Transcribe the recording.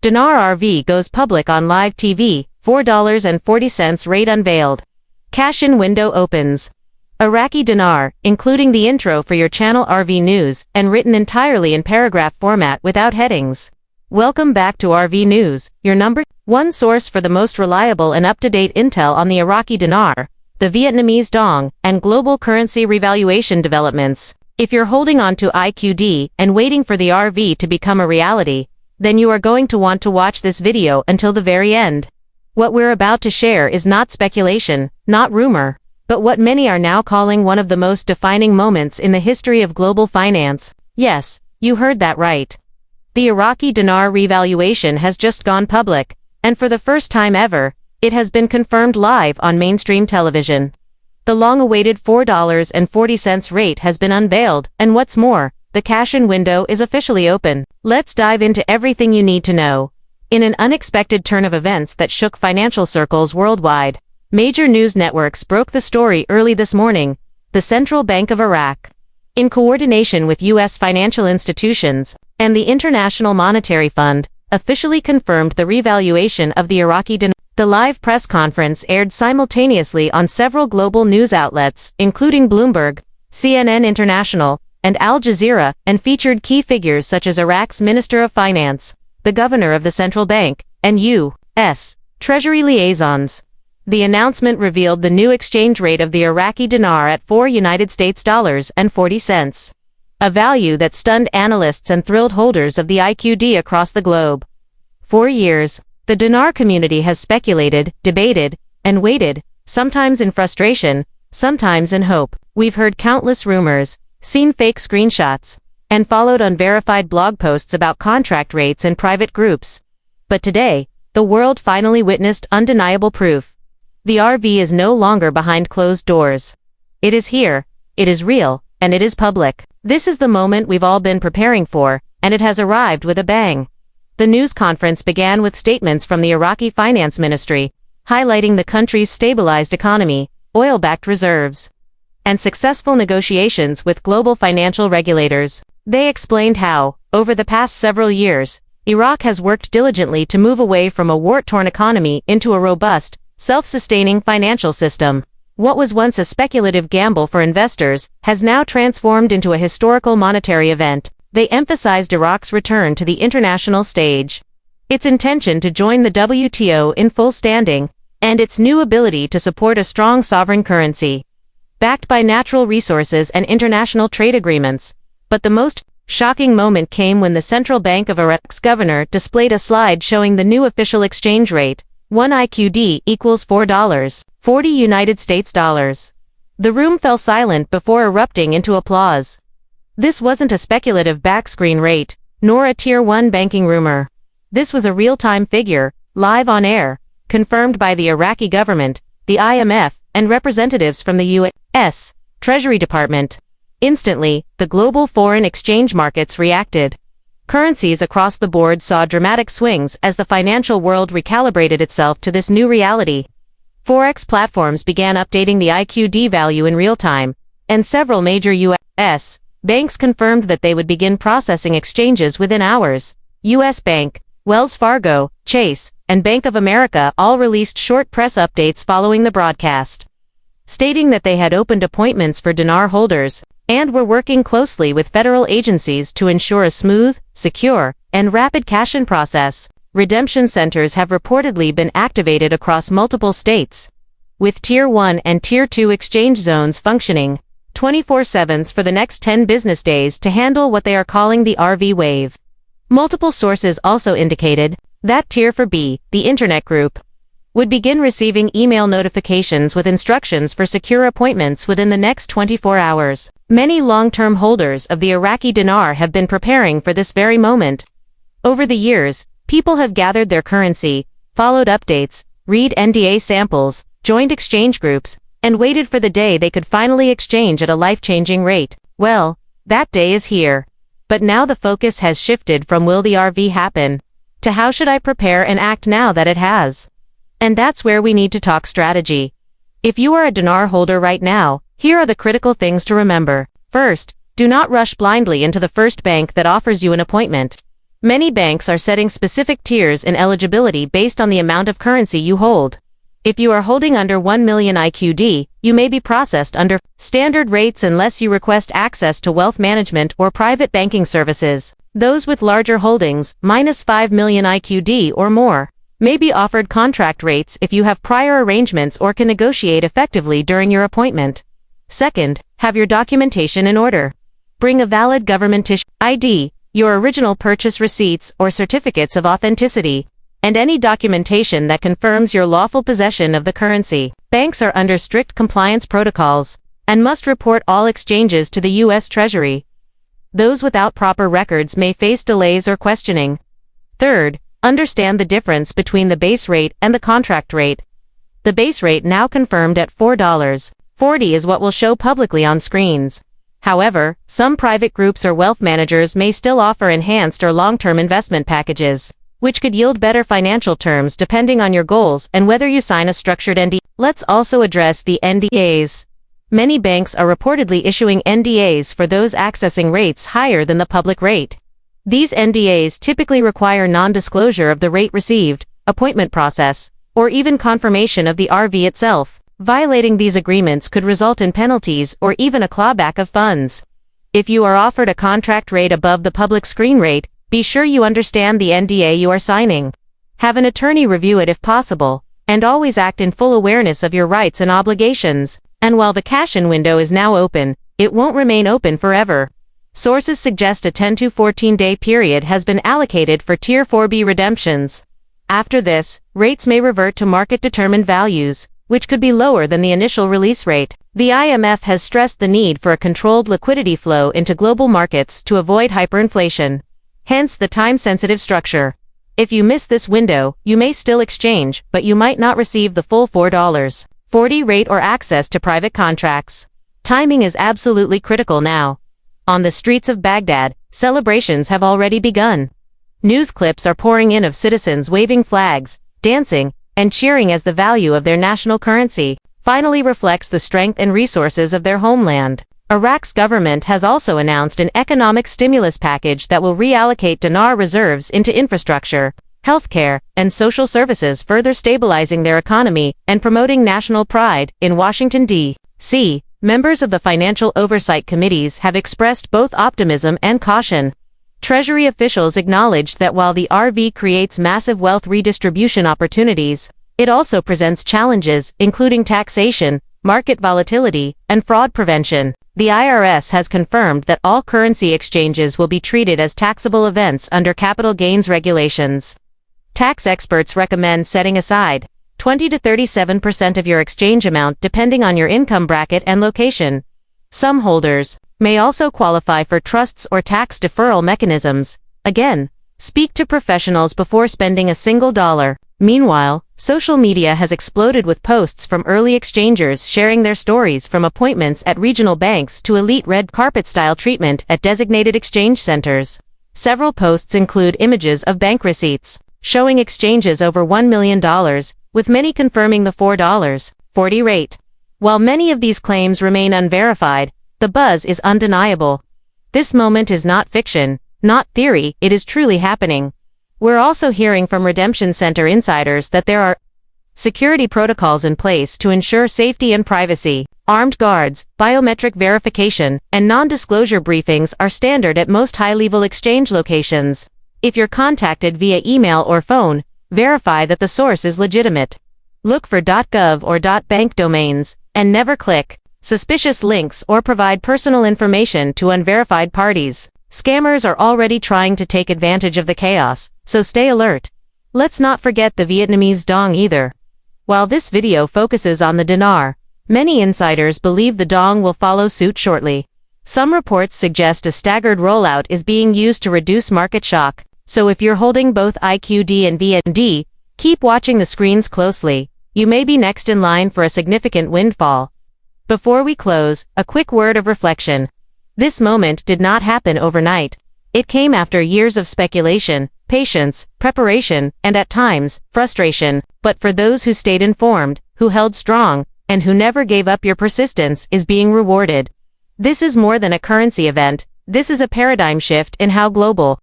Dinar RV goes public on live TV, $4.40 rate unveiled. Cash-in window opens. Iraqi Dinar, including the intro for your channel RV News, and written entirely in paragraph format without headings. Welcome back to RV News, your number one source for the most reliable and up-to-date intel on the Iraqi dinar, the Vietnamese dong, and global currency revaluation developments. If you're holding on to IQD and waiting for the RV to become a reality, then you are going to want to watch this video until the very end. What we're about to share is not speculation, not rumor, but what many are now calling one of the most defining moments in the history of global finance. Yes, you heard that right. The Iraqi Dinar Revaluation has just gone public, and for the first time ever, it has been confirmed live on mainstream television. The long-awaited $4.40 rate has been unveiled, and what's more, the cash-in window is officially open. Let's dive into everything you need to know. In an unexpected turn of events that shook financial circles worldwide, major news networks broke the story early this morning. The Central Bank of Iraq, in coordination with U.S. financial institutions and the International Monetary Fund, officially confirmed the revaluation of the Iraqi dinar. The live press conference aired simultaneously on several global news outlets, including Bloomberg, CNN International, and Al Jazeera, and featured key figures such as Iraq's Minister of Finance, the Governor of the Central Bank, and U.S. Treasury liaisons. The announcement revealed the new exchange rate of the Iraqi dinar at $4.40, a value that stunned analysts and thrilled holders of the IQD across the globe. For years, the dinar community has speculated, debated, and waited, sometimes in frustration, sometimes in hope. We've heard countless rumors, seen fake screenshots, and followed unverified blog posts about contract rates in private groups. But today, the world finally witnessed undeniable proof. The RV is no longer behind closed doors. It is here, it is real, and it is public. This is the moment we've all been preparing for, and it has arrived with a bang. The news conference began with statements from the Iraqi Finance Ministry, highlighting the country's stabilized economy, oil-backed reserves, and successful negotiations with global financial regulators. They explained how, over the past several years, Iraq has worked diligently to move away from a war-torn economy into a robust, self-sustaining financial system. What was once a speculative gamble for investors has now transformed into a historical monetary event. They emphasized Iraq's return to the international stage, its intention to join the WTO in full standing, and its new ability to support a strong sovereign currency, backed by natural resources and international trade agreements. But the most shocking moment came when the Central Bank of Iraq's governor displayed a slide showing the new official exchange rate, 1 IQD equals $4.40 United States dollars. The room fell silent before erupting into applause. This wasn't a speculative backscreen rate, nor a Tier 1 banking rumor. This was a real-time figure, live on air, confirmed by the Iraqi government, the IMF, and representatives from the U.S. Treasury Department. Instantly, the global foreign exchange markets reacted. Currencies across the board saw dramatic swings as the financial world recalibrated itself to this new reality. Forex platforms began updating the IQD value in real time, and several major U.S. banks confirmed that they would begin processing exchanges within hours. U.S. Bank, Wells Fargo, Chase, and Bank of America all released short press updates following the broadcast, stating that they had opened appointments for dinar holders, and were working closely with federal agencies to ensure a smooth, secure, and rapid cash-in process. Redemption centers have reportedly been activated across multiple states, with Tier 1 and Tier 2 exchange zones functioning 24/7 for the next 10 business days to handle what they are calling the RV wave. Multiple sources also indicated that Tier 4B, the Internet Group, would begin receiving email notifications with instructions for secure appointments within the next 24 hours. Many long-term holders of the Iraqi dinar have been preparing for this very moment. Over the years, people have gathered their currency, followed updates, read NDA samples, joined exchange groups, and waited for the day they could finally exchange at a life-changing rate. Well, that day is here. But now the focus has shifted from will the RV happen, to how should I prepare and act now that it has? And that's where we need to talk strategy. If you are a dinar holder right now, here are the critical things to remember. First, do not rush blindly into the first bank that offers you an appointment. Many banks are setting specific tiers in eligibility based on the amount of currency you hold. If you are holding under 1 million IQD, you may be processed under standard rates unless you request access to wealth management or private banking services. Those with larger holdings, -5 million IQD or more, may be offered contract rates if you have prior arrangements or can negotiate effectively during your appointment. Second, have your documentation in order. Bring a valid government-issued ID, your original purchase receipts or certificates of authenticity, and any documentation that confirms your lawful possession of the currency. Banks are under strict compliance protocols and must report all exchanges to the U.S. Treasury. Those without proper records may face delays or questioning. Third, understand the difference between the base rate and the contract rate. The base rate, now confirmed at $4.40, is what will show publicly on screens. However, some private groups or wealth managers may still offer enhanced or long-term investment packages, which could yield better financial terms depending on your goals and whether you sign a structured NDA. Let's also address the NDAs. Many banks are reportedly issuing NDAs for those accessing rates higher than the public rate. These NDAs typically require non-disclosure of the rate received, appointment process, or even confirmation of the RV itself. Violating these agreements could result in penalties or even a clawback of funds. If you are offered a contract rate above the public screen rate, be sure you understand the NDA you are signing. Have an attorney review it if possible, and always act in full awareness of your rights and obligations. And while the cash-in window is now open, it won't remain open forever. Sources suggest a 10 to 14-day period has been allocated for Tier 4B redemptions. After this, rates may revert to market-determined values, which could be lower than the initial release rate. The IMF has stressed the need for a controlled liquidity flow into global markets to avoid hyperinflation. Hence the time-sensitive structure. If you miss this window, you may still exchange, but you might not receive the full $4.40 rate or access to private contracts. Timing is absolutely critical now. On the streets of Baghdad, celebrations have already begun. News clips are pouring in of citizens waving flags, dancing, and cheering as the value of their national currency finally reflects the strength and resources of their homeland. Iraq's government has also announced an economic stimulus package that will reallocate dinar reserves into infrastructure, healthcare, and social services, further stabilizing their economy and promoting national pride. In Washington, D.C., members of the financial oversight committees have expressed both optimism and caution. Treasury officials acknowledged that while the RV creates massive wealth redistribution opportunities, it also presents challenges, including taxation, market volatility, and fraud prevention. The IRS has confirmed that all currency exchanges will be treated as taxable events under capital gains regulations. Tax experts recommend setting aside 20 to 37% of your exchange amount depending on your income bracket and location. Some holders may also qualify for trusts or tax deferral mechanisms. Again, speak to professionals before spending a single dollar. Meanwhile, social media has exploded with posts from early exchangers sharing their stories from appointments at regional banks to elite red carpet-style treatment at designated exchange centers. Several posts include images of bank receipts showing exchanges over $1 million, with many confirming the $4.40 rate. While many of these claims remain unverified, the buzz is undeniable. This moment is not fiction, not theory, it is truly happening. We're also hearing from redemption center insiders that there are security protocols in place to ensure safety and privacy. Armed guards, biometric verification, and non-disclosure briefings are standard at most high-level exchange locations. If you're contacted via email or phone, verify that the source is legitimate. Look for .gov or .bank domains, and never click suspicious links or provide personal information to unverified parties. Scammers are already trying to take advantage of the chaos, so stay alert. Let's not forget the Vietnamese dong either. While this video focuses on the dinar, many insiders believe the dong will follow suit shortly. Some reports suggest a staggered rollout is being used to reduce market shock, so if you're holding both IQD and VND, keep watching the screens closely. You may be next in line for a significant windfall. Before we close, a quick word of reflection. This moment did not happen overnight. It came after years of speculation, patience, preparation, and at times, frustration. But for those who stayed informed, who held strong, and who never gave up, your persistence is being rewarded. This is more than a currency event. This is a paradigm shift in how global